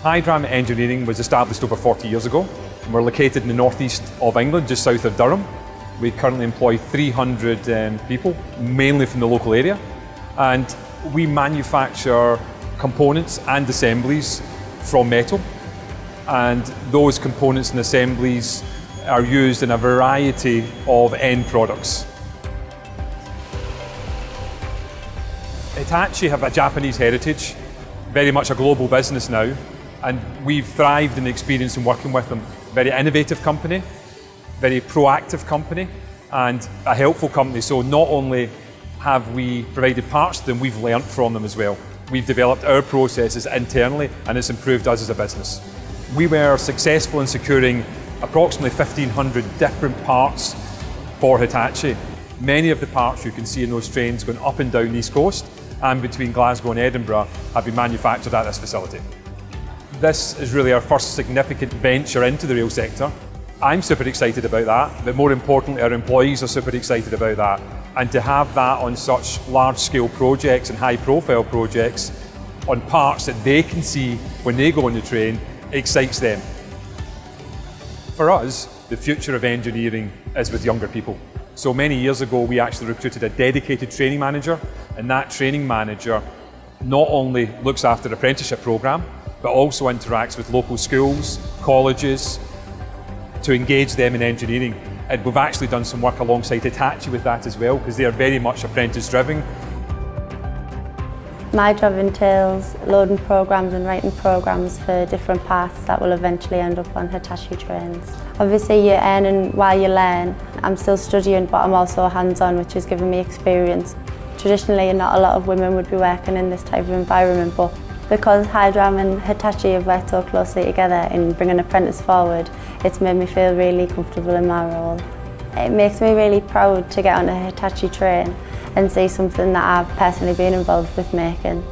Hydram Engineering was established over 40 years ago. We're located in the northeast of England, just south of Durham. We currently employ 300 people, mainly from the local area. And we manufacture components and assemblies from metal. And those components and assemblies are used in a variety of end products. Hitachi have a Japanese heritage, very much a global business now, and we've thrived in the experience in working with them. Very innovative company, very proactive company, and a helpful company. So not only have we provided parts to them, we've learnt from them as well. We've developed our processes internally, and it's improved us as a business. We were successful in securing approximately 1,500 different parts for Hitachi. Many of the parts you can see in those trains going up and down the East Coast and between Glasgow and Edinburgh have been manufactured at this facility. This is really our first significant venture into the rail sector. I'm super excited about that, but more importantly our employees are super excited about that. And to have that on such large-scale projects and high-profile projects on parts that they can see when they go on the train excites them. For us, the future of engineering is with younger people. So many years ago, we actually recruited a dedicated training manager, and that training manager not only looks after the apprenticeship programme, but also interacts with local schools, colleges, to engage them in engineering. And we've actually done some work alongside Hitachi with that as well, because they are very much apprentice-driven. My job entails loading programmes and writing programmes for different paths that will eventually end up on Hitachi trains. Obviously you're earning while you learn. I'm still studying, but I'm also hands-on, which is giving me experience. Traditionally, not a lot of women would be working in this type of environment, but because Hydram and Hitachi have worked so closely together in bringing apprentice forward, it's made me feel really comfortable in my role. It makes me really proud to get on a Hitachi train and see something that I've personally been involved with making.